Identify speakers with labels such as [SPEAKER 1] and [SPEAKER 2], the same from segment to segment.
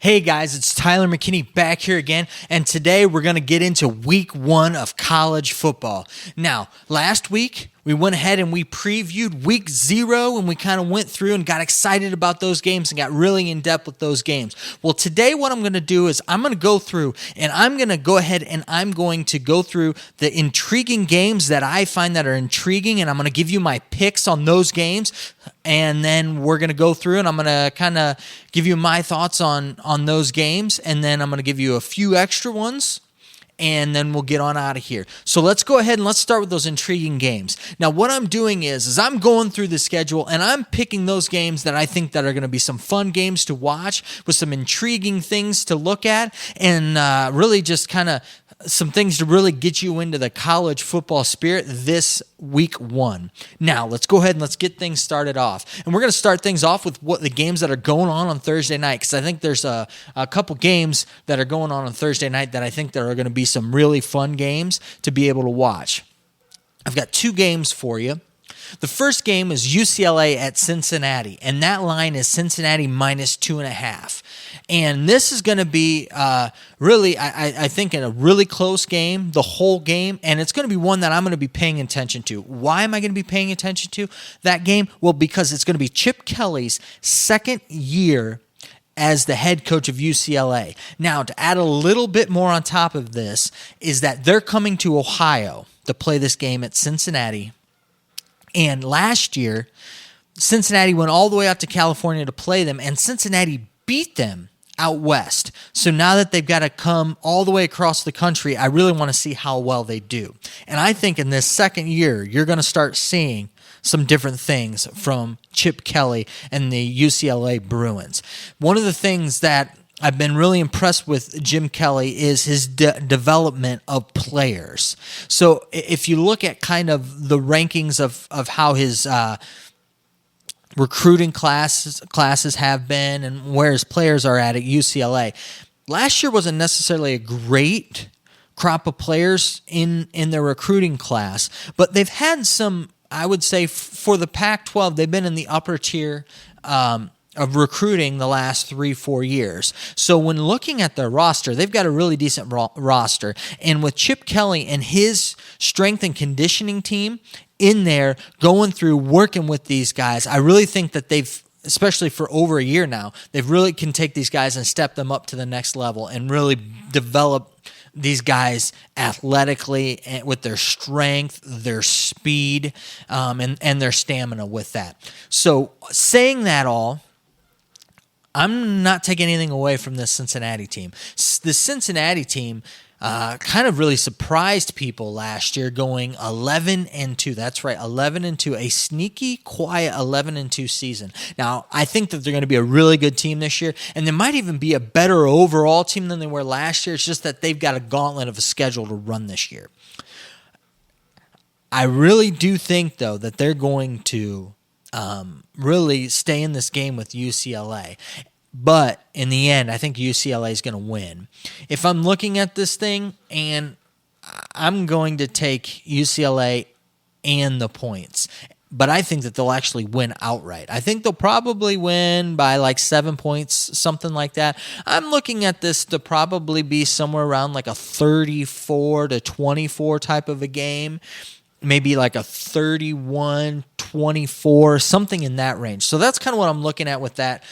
[SPEAKER 1] Hey guys, it's Tyler McKinney back here again, and today we're going to get into week 1 of college football. Now, last week we went ahead and we previewed week 0, and we kind of went through and got excited about those games and got really in depth with those games. Well, today what I'm going to do is I'm going to go through and I'm going to go ahead and I'm going to go through the intriguing games that I find that are intriguing, and I'm going to give you my picks on those games, and then we're going to go through and I'm going to kind of give you my thoughts on those games, and then I'm going to give you a few extra ones, and then we'll get on out of here. So let's go ahead and let's start with those intriguing games. Now, what I'm doing is I'm going through the schedule, and I'm picking those games that I think that are going to be some fun games to watch with some intriguing things to look at, and really just kind of some things to really get you into the college football spirit this week 1. Now, let's go ahead and let's get things started off. And we're going to start things off with what the games that are going on Thursday night, because I think there's a couple games that are going on Thursday night that I think there are going to be some really fun games to be able to watch. I've got 2 games for you. The first game is UCLA at Cincinnati, and that line is Cincinnati minus 2.5. And this is going to be really, I think, a really close game, the whole game, and it's going to be one that I'm going to be paying attention to. Why am I going to be paying attention to that game? Well, because it's going to be Chip Kelly's second year as the head coach of UCLA. Now, to add a little bit more on top of this is that they're coming to Ohio to play this game at Cincinnati. And last year, Cincinnati went all the way out to California to play them, and Cincinnati beat them out west. So now that they've got to come all the way across the country, I really want to see how well they do. And I think in this second year, you're going to start seeing some different things from Chip Kelly and the UCLA Bruins. One of the things that I've been really impressed with Jim Kelly is his development of players. So if you look at kind of the rankings of how his recruiting classes have been and where his players are at UCLA, last year wasn't necessarily a great crop of players in their recruiting class, but they've had some, I would say, for the Pac-12, they've been in the upper tier of recruiting the last 3-4 years. So when looking at their roster, they've got a really decent roster. And with Chip Kelly and his strength and conditioning team in there, going through, working with these guys, I really think that they've, especially for over a year now, they've really can take these guys and step them up to the next level and really develop these guys athletically and with their strength, their speed, and their stamina with that. So saying that all, I'm not taking anything away from this Cincinnati team. The Cincinnati team kind of really surprised people last year, going 11-2. That's right, 11-2, a sneaky, quiet 11-2 season. Now, I think that they're going to be a really good team this year, and they might even be a better overall team than they were last year. It's just that they've got a gauntlet of a schedule to run this year. I really do think, though, that they're going to really stay in this game with UCLA. But in the end, I think UCLA is going to win. If I'm looking at this thing, and I'm going to take UCLA and the points, but I think that they'll actually win outright. I think they'll probably win by like 7 points, something like that. I'm looking at this to probably be somewhere around like a 34-24 type of a game. Maybe like a 31-24, something in that range. So that's kind of what I'm looking at with that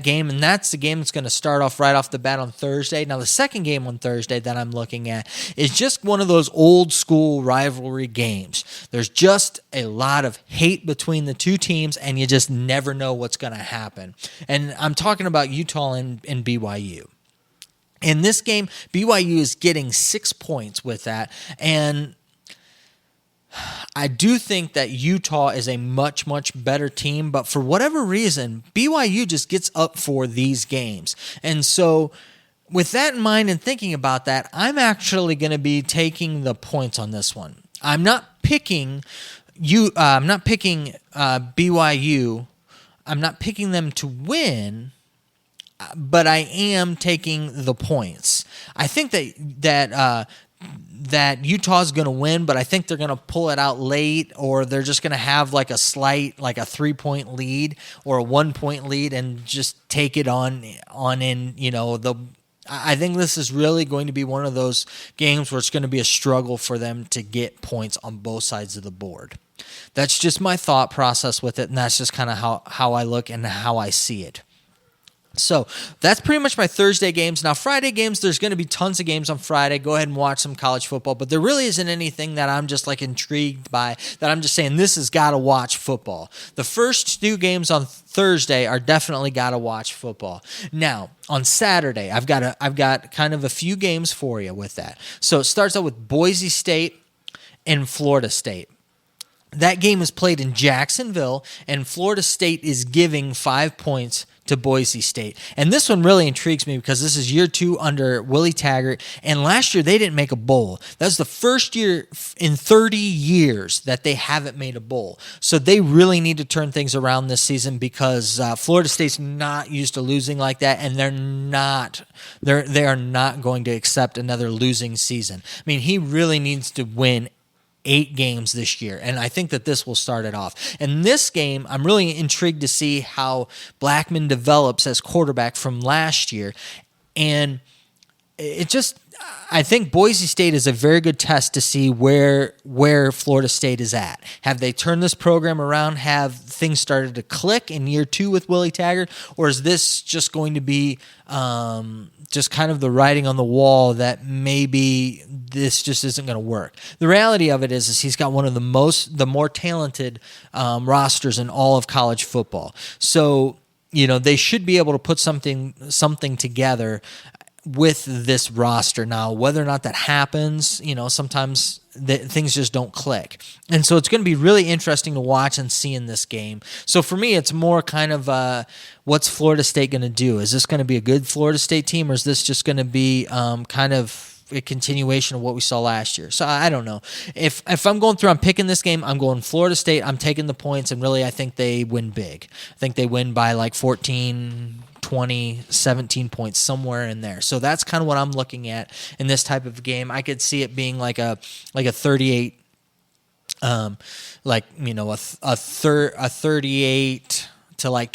[SPEAKER 1] game, and that's the game that's going to start off right off the bat on Thursday. Now, the second game on Thursday that I'm looking at is just one of those old school rivalry games. There's just a lot of hate between the two teams, and you just never know what's going to happen. And I'm talking about Utah and BYU. In this game, BYU is getting 6 points with that, and I do think that Utah is a much, much better team, but for whatever reason, BYU just gets up for these games. And so with that in mind and thinking about that, I'm actually going to be taking the points on this one. I'm not picking BYU. I'm not picking them to win, but I am taking the points. I think that that Utah's going to win, but I think they're going to pull it out late, or they're just going to have like a slight, like a 3-point lead or a 1-point lead and just take it on in, I think this is really going to be one of those games where it's going to be a struggle for them to get points on both sides of the board. That's just my thought process with it, and that's just kind of how I look and how I see it. So that's pretty much my Thursday games. Now, Friday games, there's going to be tons of games on Friday. Go ahead and watch some college football, but there really isn't anything that I'm just like intrigued by, that I'm just saying this has got to watch football. The first 2 games on Thursday are definitely got to watch football. Now, on Saturday, I've got kind of a few games for you with that. So it starts out with Boise State and Florida State. That game is played in Jacksonville, and Florida State is giving 5 points to Boise State. And this one really intrigues me because this is year 2 under Willie Taggart, and last year they didn't make a bowl. That's the first year in 30 years that they haven't made a bowl. So they really need to turn things around this season because Florida State's not used to losing like that, and they are not going to accept another losing season. I mean, he really needs to win 8 games this year, and I think that this will start it off. And this game, I'm really intrigued to see how Blackman develops as quarterback from last year, and I think Boise State is a very good test to see where Florida State is at. Have they turned this program around? Have things started to click in year 2 with Willie Taggart? Or is this just going to be just kind of the writing on the wall that maybe this just isn't going to work? The reality of it is he's got one of the more talented rosters in all of college football. So, they should be able to put something together with this roster. Now, whether or not that happens, sometimes things just don't click. And so it's going to be really interesting to watch and see in this game. So for me, it's more kind of what's Florida State going to do? Is this going to be a good Florida State team, or is this just going to be kind of a continuation of what we saw last year? So I don't know. If I'm going through, I'm picking this game, I'm going Florida State, I'm taking the points, and really I think they win big. I think they win by like 14, 20, 17 points, somewhere in there. So that's kind of what I'm looking at in this type of game. I could see it being like a 38, a 38 to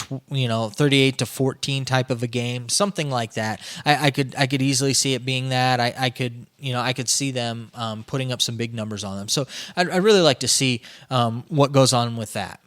[SPEAKER 1] 38 to 14 type of a game, something like that. I could easily see it being that. I could see them putting up some big numbers on them. So I'd really like to see what goes on with that.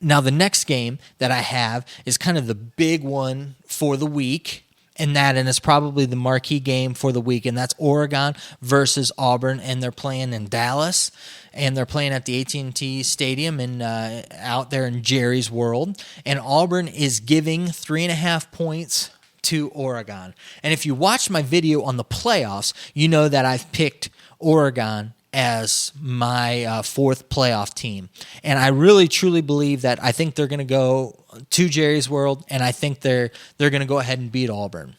[SPEAKER 1] Now, the next game that I have is kind of the big one for the week, and it's probably the marquee game for the week, and that's Oregon versus Auburn, and they're playing in Dallas, and they're playing at the AT&T Stadium out there in Jerry's World, and Auburn is giving 3.5 points to Oregon. And if you watched my video on the playoffs, you know that I've picked Oregon as my 4th playoff team. And I really truly believe that I think they're going to go to Jerry's World, and I think they're going to go ahead and beat Auburn.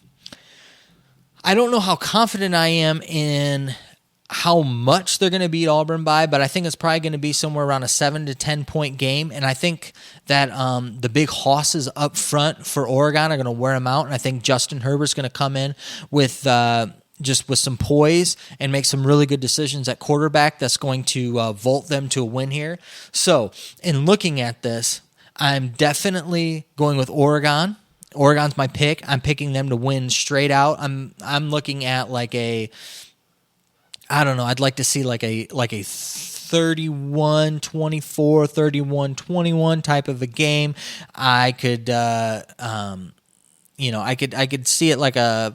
[SPEAKER 1] I don't know how confident I am in how much they're going to beat Auburn by, but I think it's probably going to be somewhere around a 7 to 10 point game. And I think that the big hosses up front for Oregon are going to wear them out. And I think Justin Herbert's going to come in with just with some poise and make some really good decisions at quarterback that's going to vault them to a win here. So in looking at this, I'm definitely going with Oregon. Oregon's my pick. I'm picking them to win straight out. I'm looking at I'd like to see like a 31-24, 31-21 type of a game. I could I could see it like a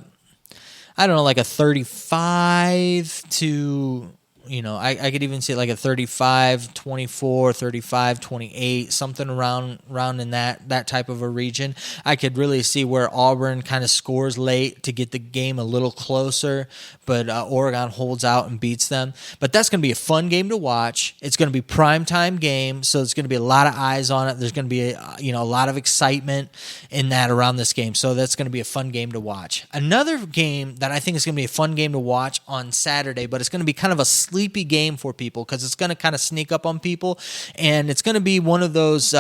[SPEAKER 1] 35 to, I could even see it like a 35-24, 35-28, something around in that type of a region. I could really see where Auburn kind of scores late to get the game a little closer, but Oregon holds out and beats them. But that's going to be a fun game to watch. It's going to be primetime game, so there's going to be a lot of eyes on it. There's going to be a lot of excitement in that around this game, so that's going to be a fun game to watch. Another game that I think is going to be a fun game to watch on Saturday, but it's going to be kind of a sleepy game for people because it's going to kind of sneak up on people, and it's going to be one of those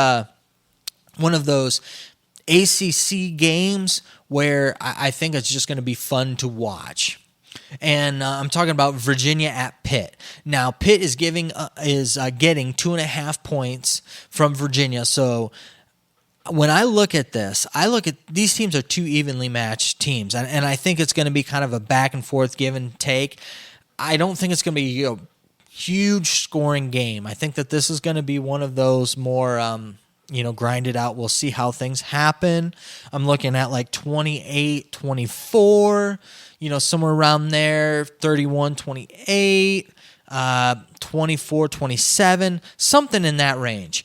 [SPEAKER 1] ACC games where I think it's just going to be fun to watch. And I'm talking about Virginia at Pitt. Now, Pitt is getting 2.5 points from Virginia. So when I look at this, I look at these teams are two evenly matched teams, and I think it's going to be kind of a back and forth give and take. I don't think it's going to be a huge scoring game. I think that this is going to be one of those more grind it out. We'll see how things happen. I'm looking at like 28-24, somewhere around there, 31-28, 24-27, something in that range.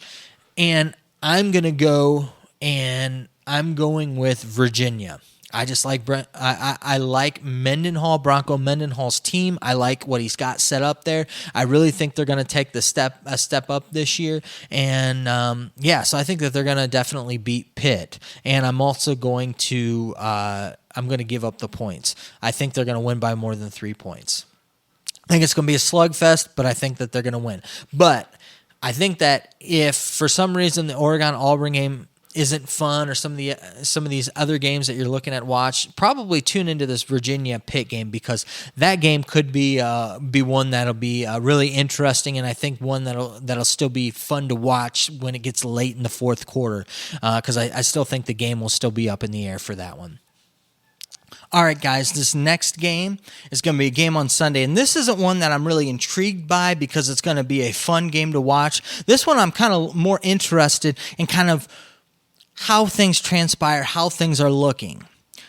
[SPEAKER 1] And I'm going to go, and I'm going with Virginia. I just like I like Mendenhall, Bronco Mendenhall's team. I like what he's got set up there. I really think they're going to take a step up this year, and so I think that they're going to definitely beat Pitt. And I'm also going to give up the points. I think they're going to win by more than 3 points. I think it's going to be a slugfest, but I think that they're going to win. But I think that if for some reason the Oregon-Auburn game isn't fun, or some of these other games that you're looking at watch, probably tune into this Virginia Pitt game, because that game could be one that'll be really interesting, and I think one that'll still be fun to watch when it gets late in the fourth quarter, because I still think the game will still be up in the air for that one. All right, guys, this next game is going to be a game on Sunday, and this isn't one that I'm really intrigued by because it's going to be a fun game to watch. This one I'm kind of more interested in kind of how things transpire, how things are looking.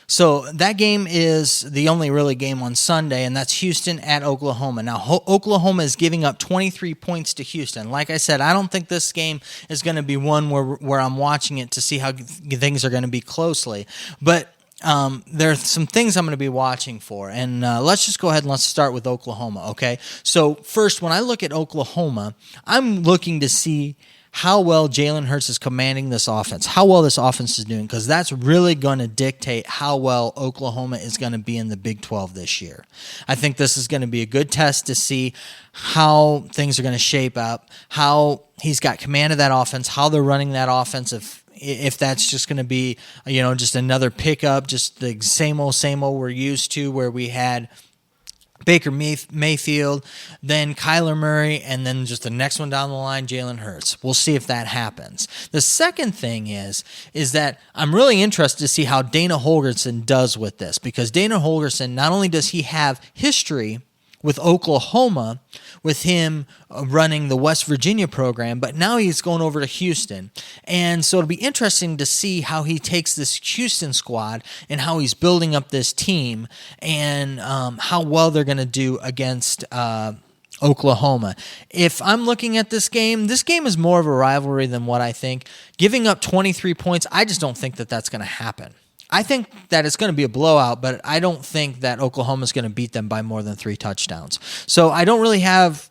[SPEAKER 1] So that game is the only really game on Sunday, and that's Houston at Oklahoma. Now, Oklahoma is giving up 23 points to Houston. Like I said, I don't think this game is going to be one where I'm watching it to see how things are going to be closely. But there's some things I'm going to be watching for, and let's just go ahead and let's start with Oklahoma, okay? So first, when I look at Oklahoma, I'm looking to see how well Jalen Hurts is commanding this offense, how well this offense is doing, because that's really going to dictate how well Oklahoma is going to be in the Big 12 this year. I think this is going to be a good test to see how things are going to shape up, how he's got command of that offense, how they're running that offense, if that's just going to be, just another pickup, just the same old we're used to, where we had Baker Mayfield, then Kyler Murray, and then just the next one down the line, Jalen Hurts. We'll see if that happens. The second thing is that I'm really interested to see how Dana Holgorsen does with this, because Dana Holgorsen, not only does he have history with Oklahoma, with him running the West Virginia program, but now he's going over to Houston. And so it'll be interesting to see how he takes this Houston squad and how he's building up this team, and how well they're going to do against Oklahoma. If I'm looking at this game is more of a rivalry than what I think. Giving up 23 points, I just don't think that that's going to happen. I think that it's going to be a blowout, but I don't think that Oklahoma is going to beat them by more than 3 touchdowns. So I don't really have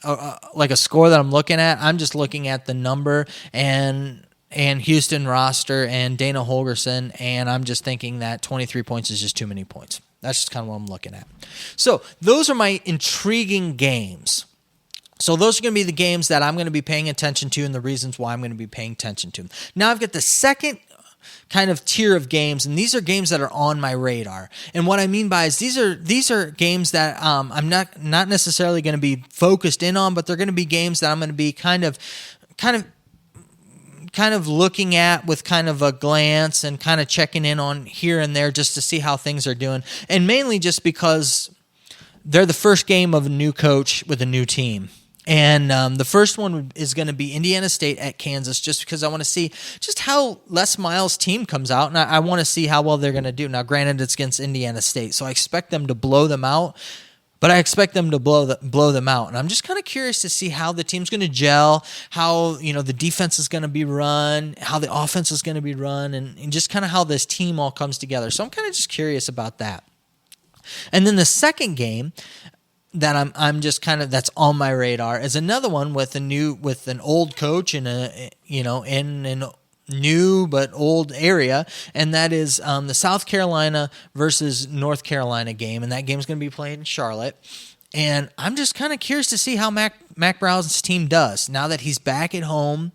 [SPEAKER 1] a score that I'm looking at. I'm just looking at the number and Houston roster and Dana Holgorsen, and I'm just thinking that 23 points is just too many points. That's just kind of what I'm looking at. So those are my intriguing games. So those are going to be the games that I'm going to be paying attention to, and the reasons why I'm going to be paying attention to them. Now I've got the second kind of tier of games, and these are games that are on my radar. And what I mean by is these are games that I'm not necessarily going to be focused in on, but they're going to be games that I'm going to be kind of looking at with kind of a glance and kind of checking in on here and there just to see how things are doing, and mainly just because they're the first game of a new coach with a new team. And the first one is going to be Indiana State at Kansas, just because I want to see just how Les Miles' team comes out, and I want to see how well they're going to do. Now, granted, it's against Indiana State, so I expect them to blow them out, but I expect them to blow them out. And I'm just kind of curious to see how the team's going to gel, how the defense is going to be run, how the offense is going to be run, and just kind of how this team all comes together. So I'm kind of just curious about that. And then the second game that I'm just kind of that's on my radar is another one with an old coach in a in an new but old area, and that is the South Carolina versus North Carolina game, and that game's going to be played in Charlotte. And I'm just kind of curious to see how Mac Brown's team does now that he's back at home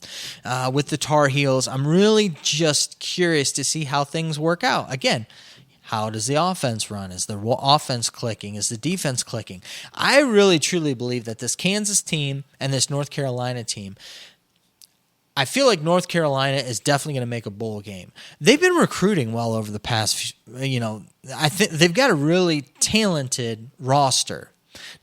[SPEAKER 1] with the Tar Heels. I'm really just curious to see how things work out. Again, How does the offense run? Is the offense clicking? Is the defense clicking? I really, truly believe that this Kansas team and this North Carolina team, I feel like North Carolina is definitely going to make a bowl game. They've been recruiting well over the past, I think they've got a really talented roster.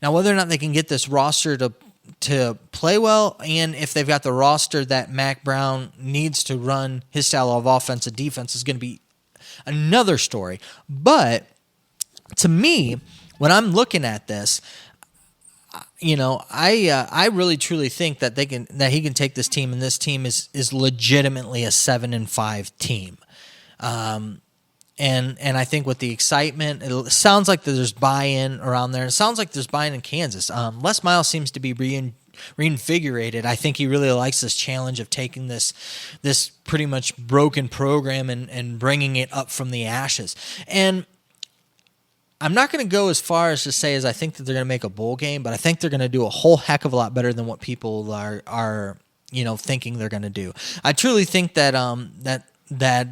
[SPEAKER 1] Now, whether or not they can get this roster to play well, and if they've got the roster that Mac Brown needs to run his style of offense and defense is going to be another story. But to me, when I'm looking at this, I really truly think that he can take this team, and this team is legitimately a 7-5 team. And I think with the excitement, it sounds like there's buy-in around there. It sounds like there's buy-in in Kansas. Les Miles seems to be reinvigorated. I think he really likes this challenge of taking this pretty much broken program and bringing it up from the ashes. And I'm not going to go as far as to say as I think that they're going to make a bowl game, but I think they're going to do a whole heck of a lot better than what people are thinking they're going to do. I truly think that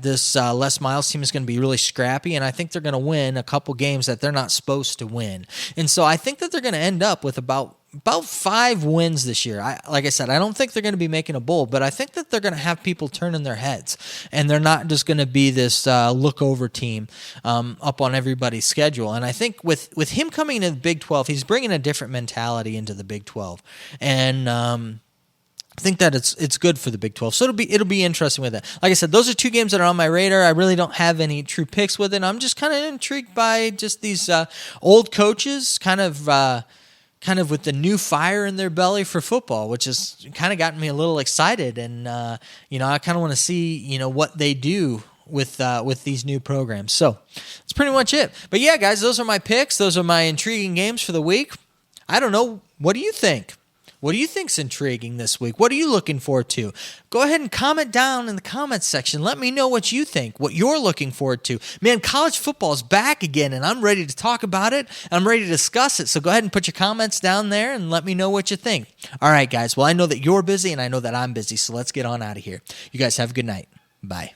[SPEAKER 1] this Les Miles team is going to be really scrappy, and I think they're going to win a couple games that they're not supposed to win. And so I think that they're going to end up with about 5 wins this year. Like I said, I don't think they're going to be making a bowl, but I think that they're going to have people turning their heads, and they're not just going to be this look-over team up on everybody's schedule. And I think with him coming into the Big 12, he's bringing a different mentality into the Big 12. And I think that it's good for the Big 12. So it'll be interesting with that. Like I said, those are 2 games that are on my radar. I really don't have any true picks with it. I'm just kind of intrigued by just these old coaches kind of with the new fire in their belly for football, which has kind of gotten me a little excited. And I kind of want to see what they do with these new programs. So that's pretty much it. But yeah, guys, those are my picks. Those are my intriguing games for the week. I don't know. What do you think? What do you think's intriguing this week? What are you looking forward to? Go ahead and comment down in the comments section. Let me know what you think, what you're looking forward to. Man, college football is back again, and I'm ready to talk about it. I'm ready to discuss it. So go ahead and put your comments down there and let me know what you think. All right, guys. Well, I know that you're busy, and I know that I'm busy, so let's get on out of here. You guys have a good night. Bye.